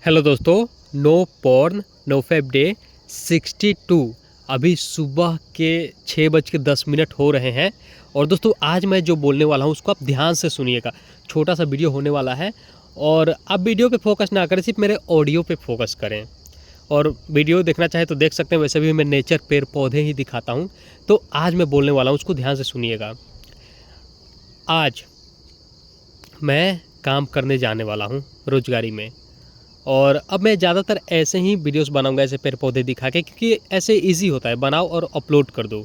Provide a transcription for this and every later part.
Hello दोस्तों, no porn no fap day 62। अभी सुबह के 6:10 हो रहे हैं। और दोस्तों आज मैं जो बोलने वाला हूँ उसको आप ध्यान से सुनिएगा। छोटा सा वीडियो होने वाला है और आप वीडियो पे फोकस ना करें, सिर्फ मेरे ऑडियो पे फोकस करें। और वीडियो देखना चाहे तो देख सकते हैं, वैसे भी मैं नेचर पेड़ पौधे ही दिखाता हूँ। तो आज मैं बोलने वाला हूँ उसको ध्यान से सुनिएगा। आज मैं काम करने जाने वाला हूँ रोजगारी में, और अब मैं ज़्यादातर ऐसे ही वीडियोस बनाऊंगा, ऐसे पेड़ पौधे दिखा के, क्योंकि ऐसे इजी होता है, बनाओ और अपलोड कर दो।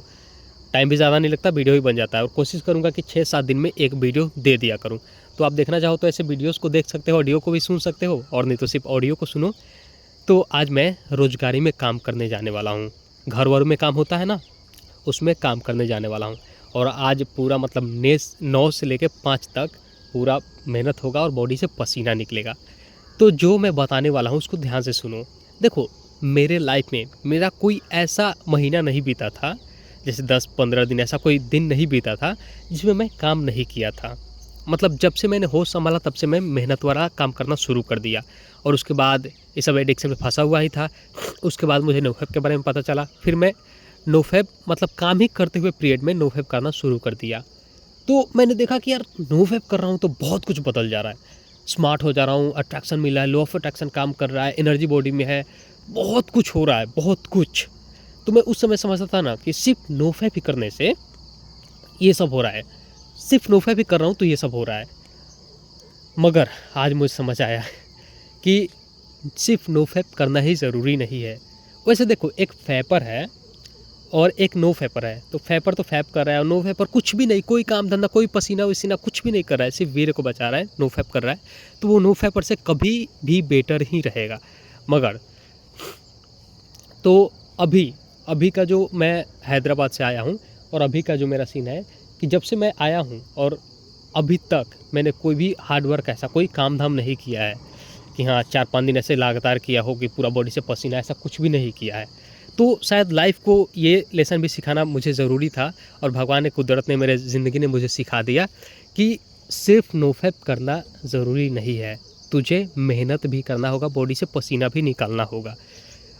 टाइम भी ज़्यादा नहीं लगता, वीडियो ही बन जाता है। और कोशिश करूंगा कि 6-7 दिन में एक वीडियो दे दिया करूं। तो आप देखना चाहो तो ऐसे वीडियोस को देख सकते हो, ऑडियो को भी सुन सकते हो, और नहीं तो सिर्फ ऑडियो को सुनो। तो आज मैं रोजगारी में काम करने जाने वाला हूँ। घर वर में काम होता है ना, उसमें काम करने जाने वाला हूँ। और आज पूरा मतलब 9 से लेकर 5 तक पूरा मेहनत होगा और बॉडी से पसीना निकलेगा। तो जो मैं बताने वाला हूँ उसको ध्यान से सुनो। देखो, मेरे लाइफ में मेरा कोई ऐसा महीना नहीं बीता था, जैसे 10-15 दिन, ऐसा कोई दिन नहीं बीता था जिसमें मैं काम नहीं किया था। मतलब जब से मैंने होश संभाला तब से मैं मेहनत वाला काम करना शुरू कर दिया। और उसके बाद ये सब एडिक्शन में फंसा हुआ ही था। उसके बाद मुझे नोफेप के बारे में पता चला, फिर मैं नोफेप मतलब काम ही करते हुए पीरियड में नोफेप करना शुरू कर दिया। तो मैंने देखा कि यार नोफेप कर रहा हूँ तो बहुत कुछ बदल जा रहा है। स्मार्ट हो जा रहा हूँ, अट्रैक्शन मिला है, लॉ ऑफ अट्रैक्शन काम कर रहा है, एनर्जी बॉडी में है, बहुत कुछ हो रहा है, बहुत कुछ। तो मैं उस समय समझता था ना कि सिर्फ नोफेप ही करने से ये सब हो रहा है, सिर्फ नोफेप ही कर रहा हूँ तो ये सब हो रहा है। मगर आज मुझे समझ आया कि सिर्फ नोफेप करना ही ज़रूरी नहीं है। वैसे देखो, एक फैपर है और एक नो फैपर है। तो फैपर तो फैप कर रहा है, और नो फैपर कुछ भी नहीं, कोई काम धंधा, कोई पसीना वसीना कुछ भी नहीं कर रहा है, सिर्फ वीर को बचा रहा है, नो फैप कर रहा है। तो वो नो फैपर से कभी भी बेटर ही रहेगा। मगर तो अभी अभी का जो मैं हैदराबाद से आया हूँ, और अभी का जो मेरा सीन है कि जब से मैं आया हूँ और अभी तक मैंने कोई भी हार्डवर्क, ऐसा कोई काम धाम नहीं किया है कि हाँ 4-5 दिन ऐसे लगातार किया हो कि पूरा बॉडी से पसीना, ऐसा कुछ भी नहीं किया है। तो शायद लाइफ को ये लेसन भी सिखाना मुझे ज़रूरी था, और भगवान ने, कुदरत ने, मेरे ज़िंदगी ने मुझे सिखा दिया कि सिर्फ नोफेप करना ज़रूरी नहीं है, तुझे मेहनत भी करना होगा, बॉडी से पसीना भी निकालना होगा।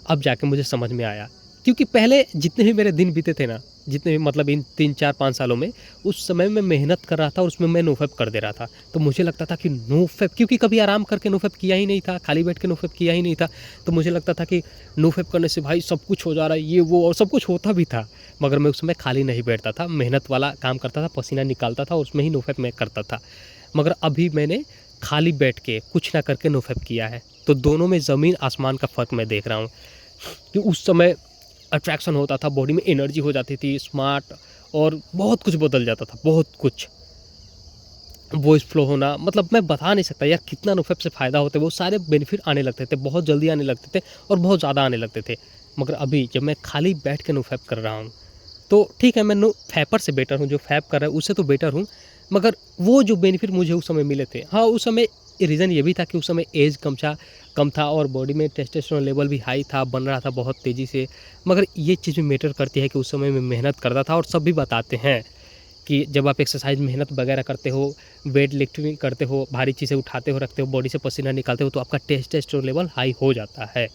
अब जाके मुझे समझ में आया, क्योंकि पहले जितने भी मेरे दिन बीते थे ना, जितने भी मतलब इन 3-4-5 सालों में, उस समय मैं मेहनत कर रहा था और उसमें मैं नोफेप कर दे रहा था। तो मुझे लगता था कि नोफेप, क्योंकि कभी आराम करके नोफेप किया ही नहीं था, खाली बैठ के नोफेप किया ही नहीं था। तो मुझे लगता था कि नोफेप करने से भाई सब कुछ हो जा रहा है, ये वो, और सब कुछ होता भी था। मगर मैं उस समय खाली नहीं बैठता था, मेहनत वाला काम करता था, पसीना निकालता था, उसमें ही नोफेप मैं करता था। मगर अभी मैंने खाली बैठ के कुछ ना करके नोफेप किया है। तो दोनों में ज़मीन आसमान का फ़र्क मैं देख रहा हूँ। कि उस समय अट्रैक्शन होता था, बॉडी में एनर्जी हो जाती थी, स्मार्ट, और बहुत कुछ बदल जाता था, बहुत कुछ। वॉइस फ्लो होना, मतलब मैं बता नहीं सकता यार कितना नोफेप से फ़ायदा होता है। वो सारे बेनिफिट आने लगते थे, बहुत जल्दी आने लगते थे, और बहुत ज़्यादा आने लगते थे। मगर अभी जब मैं खाली बैठ के नोफेप कर रहा हूँ, तो ठीक है, मैं नो फैपर से बेटर हूँ, जो फैप कर रहा है उससे तो बेटर हूँ। मगर वो जो बेनिफिट मुझे उस समय मिले थे, हाँ उस समय रीज़न ये भी था कि उस समय एज कम था, और बॉडी में टेस्टोस्टेरोन लेवल भी हाई था, बन रहा था बहुत तेज़ी से। मगर ये चीज़ भी मैटर करती है कि उस समय मैं मेहनत करता था। और सब भी बताते हैं कि जब आप एक्सरसाइज, मेहनत वगैरह करते हो, वेट लिफ्टिंग करते हो, भारी चीज़ें उठाते हो, रखते हो, बॉडी से पसीना निकालते हो, तो आपका टेस्टोस्टेरोन लेवल हाई हो जाता है।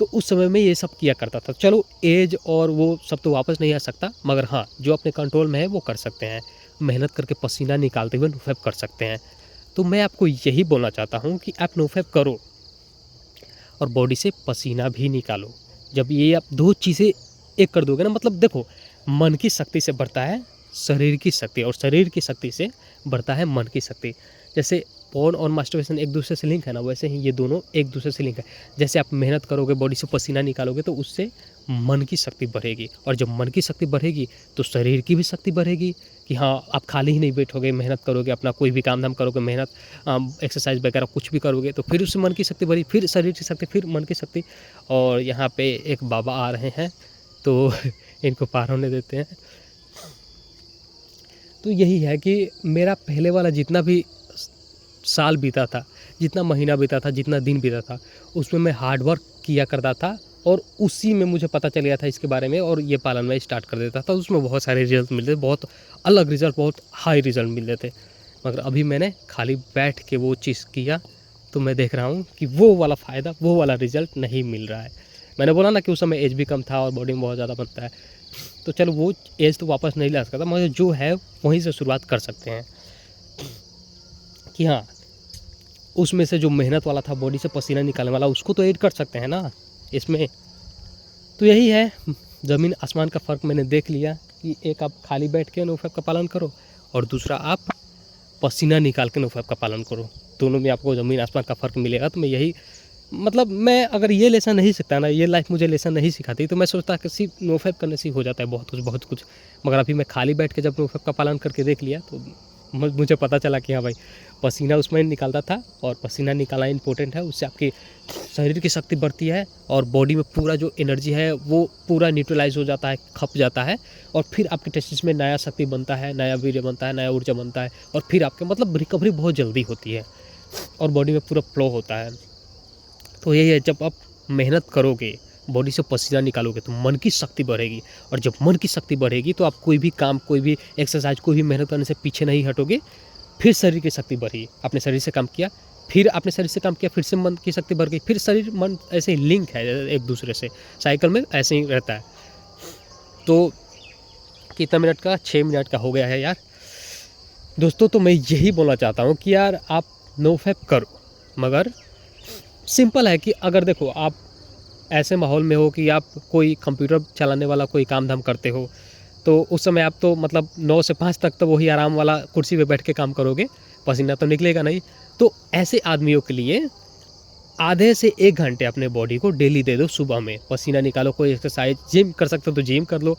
तो उस समय में ये सब किया करता था। चलो एज और वो सब तो वापस नहीं आ सकता, मगर हाँ जो अपने कंट्रोल में है वो कर सकते हैं। मेहनत करके पसीना निकालते हुए नोफेप कर सकते हैं। तो मैं आपको यही बोलना चाहता हूँ कि आप नोफेप करो और बॉडी से पसीना भी निकालो। जब ये आप दो चीज़ें एक कर दोगे ना, मतलब देखो, मन की शक्ति से बढ़ता है शरीर की शक्ति, और शरीर की शक्ति से बढ़ता है मन की शक्ति। जैसे पॉर्न और मास्टरबेशन एक दूसरे से लिंक है ना, वैसे ही ये दोनों एक दूसरे से लिंक है। जैसे आप मेहनत करोगे, बॉडी से पसीना निकालोगे, तो उससे मन की शक्ति बढ़ेगी, और जब मन की शक्ति बढ़ेगी तो शरीर की भी शक्ति बढ़ेगी। कि हाँ आप खाली ही नहीं बैठोगे, मेहनत करोगे, अपना कोई भी काम धाम करोगे, मेहनत, एक्सरसाइज वगैरह कुछ भी करोगे, तो फिर उससे मन की शक्ति बढ़ी, फिर शरीर की शक्ति, फिर मन की शक्ति। और यहाँ पे एक बाबा आ रहे हैं, तो इनको पार होने देते हैं। तो यही है कि मेरा पहले वाला जितना भी साल बीता था, जितना महीना बीता था, जितना दिन बीता था, उसमें मैं हार्ड वर्क किया करता था, और उसी में मुझे पता चल गया था इसके बारे में, और ये पालन मैं स्टार्ट कर देता था। उसमें बहुत सारे रिजल्ट मिलते थे, बहुत अलग रिजल्ट, बहुत हाई रिजल्ट मिलते थे। मगर अभी मैंने खाली बैठ के वो चीज़ किया, तो मैं देख रहा हूँ कि वो वाला फ़ायदा, वो वाला रिज़ल्ट नहीं मिल रहा है। मैंने बोला ना कि उस समय एज भी कम था और बॉडी में बहुत ज़्यादा बनता है, तो चलो वो एज तो वापस नहीं ला सकता, मगर जो है वहीं से शुरुआत कर सकते हैं कि हाँ, उसमें से जो मेहनत वाला था, बॉडी से पसीना निकालने वाला, उसको तो ऐड कर सकते हैं ना इसमें। तो यही है, ज़मीन आसमान का फ़र्क मैंने देख लिया कि एक आप खाली बैठ के नोफैप का पालन करो और दूसरा आप पसीना निकाल के नोफैप का पालन करो। दोनों में आपको ज़मीन आसमान का फ़र्क मिलेगा। तो मैं यही, मतलब मैं अगर ये लेसन नहीं सीखता ना, ये लाइफ मुझे लेसन नहीं सिखाती, तो मैं सोचता कि सिर्फ नोफैप करने से ही हो जाता है बहुत कुछ बहुत कुछ। मगर अभी मैं खाली बैठ के जब नोफैप का पालन करके देख लिया तो मुझे पता चला कि हाँ भाई, पसीना उसमें निकालता था और पसीना निकालना इंपॉर्टेंट है। उससे आपकी शरीर की शक्ति बढ़ती है और बॉडी में पूरा जो एनर्जी है वो पूरा न्यूट्रलाइज हो जाता है, खप जाता है, और फिर आपके टेस्टिस में नया शक्ति बनता है, नया वीर्य बनता है, नया ऊर्जा बनता है, और फिर आपके मतलब रिकवरी बहुत जल्दी होती है और बॉडी में पूरा फ्लो होता है। तो यही है, जब आप मेहनत करोगे, बॉडी से पसीना निकालोगे, तो मन की शक्ति बढ़ेगी, और जब मन की शक्ति बढ़ेगी तो आप कोई भी काम, कोई भी एक्सरसाइज, कोई भी मेहनत करने से पीछे नहीं हटोगे। फिर शरीर की शक्ति बढ़ी, अपने शरीर से काम किया, फिर अपने शरीर से काम किया, फिर से मन की शक्ति बढ़ गई, फिर शरीर मन ऐसे ही लिंक है एक दूसरे से, साइकिल में ऐसे ही रहता है। तो कितना मिनट का, 6 मिनट का हो गया है यार दोस्तों। तो मैं यही बोलना चाहता हूँ कि यार आप नोफैप करो, मगर सिंपल है कि अगर देखो आप ऐसे माहौल में हो कि आप कोई कंप्यूटर चलाने वाला कोई काम धाम करते हो, तो उस समय आप तो मतलब 9 से 5 तक तो वही आराम वाला कुर्सी पे बैठ के काम करोगे, पसीना तो निकलेगा नहीं। तो ऐसे आदमियों के लिए आधे से 1 घंटे अपने बॉडी को डेली दे दो। सुबह में पसीना निकालो, कोई एक्सरसाइज, जिम कर सकते हो तो जिम कर लो,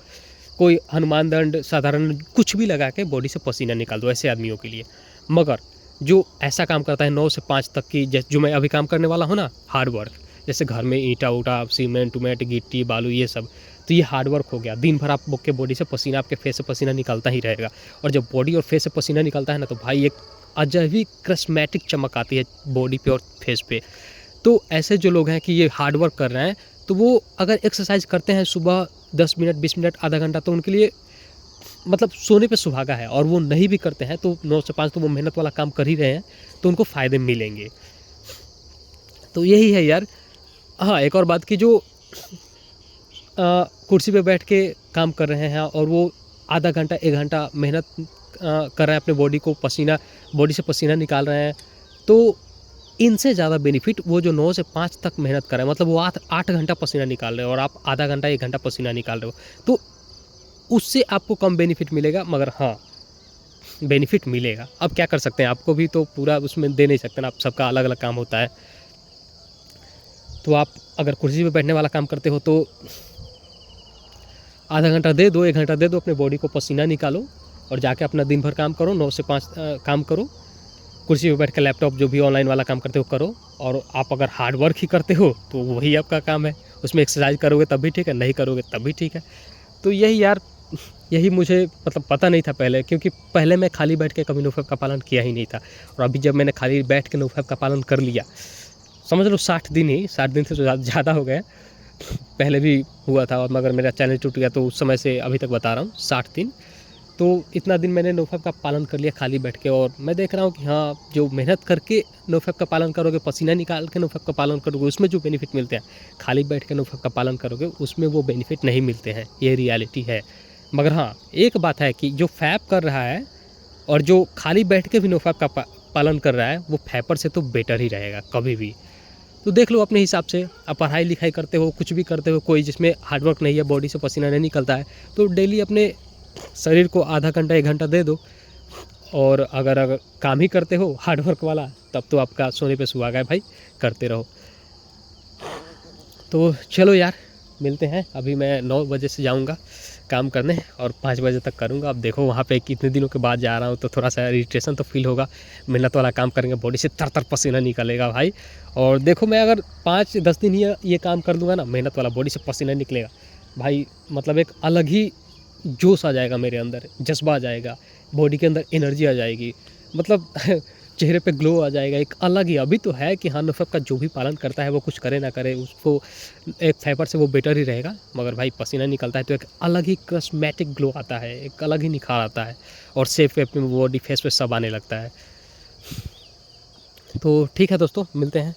कोई हनुमान दंड साधारण कुछ भी लगा के बॉडी से पसीना निकाल दो, ऐसे आदमियों के लिए। मगर जो ऐसा काम करता है 9 से 5 तक की, जैसे जो मैं अभी काम करने वाला हूँ ना, हार्ड वर्क, जैसे घर में ईंटा उटा, सीमेंट उमेंट, गिट्टी बालू, ये सब, तो ये हार्ड वर्क हो गया। दिन भर आप के बॉडी से पसीना, आपके फेस से पसीना निकलता ही रहेगा, और जब बॉडी और फेस से पसीना निकलता है ना, तो भाई एक अजब ही क्रिस्मेटिक चमक आती है बॉडी पे और फेस पे। तो ऐसे जो लोग हैं कि ये हार्ड वर्क कर रहे हैं, तो वो अगर एक्सरसाइज करते हैं सुबह 10 मिनट, 20 मिनट, आधा घंटा, तो उनके लिए मतलब सोने पे सुहागा है। और वो नहीं भी करते हैं तो 9 से 5 तो वो मेहनत वाला काम कर ही रहे हैं, तो उनको फ़ायदे मिलेंगे। तो यही है यार। हाँ, एक और बात की, जो कुर्सी पे बैठ के काम कर रहे हैं और वो आधा घंटा 1 घंटा मेहनत कर रहे हैं, अपने बॉडी को पसीना, बॉडी से पसीना निकाल रहे हैं, तो इनसे ज़्यादा बेनिफिट वो जो 9 से 5 तक मेहनत कर रहे हैं, मतलब वो 8 घंटा पसीना निकाल रहे हो और आप आधा घंटा 1 घंटा पसीना निकाल रहे हो, तो उससे आपको कम बेनिफिट मिलेगा। मगर हाँ, बेनिफिट मिलेगा। अब क्या कर सकते हैं, आपको भी तो पूरा उसमें दे नहीं सकते ना, आप सबका अलग अलग काम होता है। तो आप अगर कुर्सी पे बैठने वाला काम करते हो तो आधा घंटा दे दो, 1 घंटा दे दो, अपने बॉडी को पसीना निकालो और जाके अपना दिन भर काम करो, 9 से 5 काम करो। कुर्सी पे बैठ के लैपटॉप जो भी ऑनलाइन वाला काम करते हो करो। और आप अगर हार्ड वर्क ही करते हो तो वही आपका काम है, उसमें एक्सरसाइज करोगे तब भी ठीक है, नहीं करोगे तब भी ठीक है। तो यही यार, यही मुझे मतलब पता नहीं था पहले, क्योंकि पहले मैं खाली बैठ के कभी नोफैप का पालन किया ही नहीं था। और अभी जब मैंने खाली बैठ के नोफैप का पालन कर लिया, समझ लो 60 दिन ही, 60 दिन से तो ज़्यादा हो गए, पहले भी हुआ था, और मगर मेरा चैनल टूट गया, तो उस समय से अभी तक बता रहा हूँ 60 दिन। तो इतना दिन मैंने नोफैप का पालन कर लिया खाली बैठ के, और मैं देख रहा हूँ कि हाँ, जो मेहनत करके नोफैप का पालन करोगे, पसीना निकाल के नोफैप का पालन करोगे, उसमें जो बेनिफिट मिलते हैं, खाली बैठ के नोफैप का पालन करोगे उसमें वो बेनिफिट नहीं मिलते हैं। ये रियलिटी है। मगर हाँ, एक बात है कि जो फैप कर रहा है और जो खाली बैठ के भी नोफैप का पालन कर रहा है, वो फैपर से तो बेटर ही रहेगा कभी भी। तो देख लो अपने हिसाब से, आप पढ़ाई लिखाई करते हो, कुछ भी करते हो, कोई जिसमें हार्डवर्क नहीं है, बॉडी से पसीना नहीं निकलता है, तो डेली अपने शरीर को आधा घंटा 1 घंटा दे दो। और अगर काम ही करते हो हार्डवर्क वाला, तब तो आपका सोने पे सुहागा है भाई, करते रहो। तो चलो यार, मिलते हैं। अभी मैं 9 बजे से जाऊंगा काम करने और 5 बजे तक करूंगा। अब देखो वहाँ पे कितने दिनों के बाद जा रहा हूँ, तो थोड़ा सा इरिटेशन तो फील होगा। मेहनत वाला काम करेंगे, बॉडी से तर तर पसीना निकलेगा भाई। और देखो, मैं अगर 5-10 दिन ही ये काम कर लूँगा ना, मेहनत वाला, बॉडी से पसीना निकलेगा भाई, मतलब एक अलग ही जोश आ जाएगा मेरे अंदर, जज्बा आ जाएगा, बॉडी के अंदर एनर्जी आ जाएगी, मतलब चेहरे पे ग्लो आ जाएगा एक अलग ही। अभी तो है कि हाँ, नोफैप का जो भी पालन करता है वो कुछ करे ना करे, उसको एक फैपर से वो बेटर ही रहेगा। मगर भाई पसीना निकलता है तो एक अलग ही कॉस्मेटिक ग्लो आता है, एक अलग ही निखार आता है, और सेफ वेप में बॉडी फेस पे सब आने लगता है। तो ठीक है दोस्तों, मिलते हैं।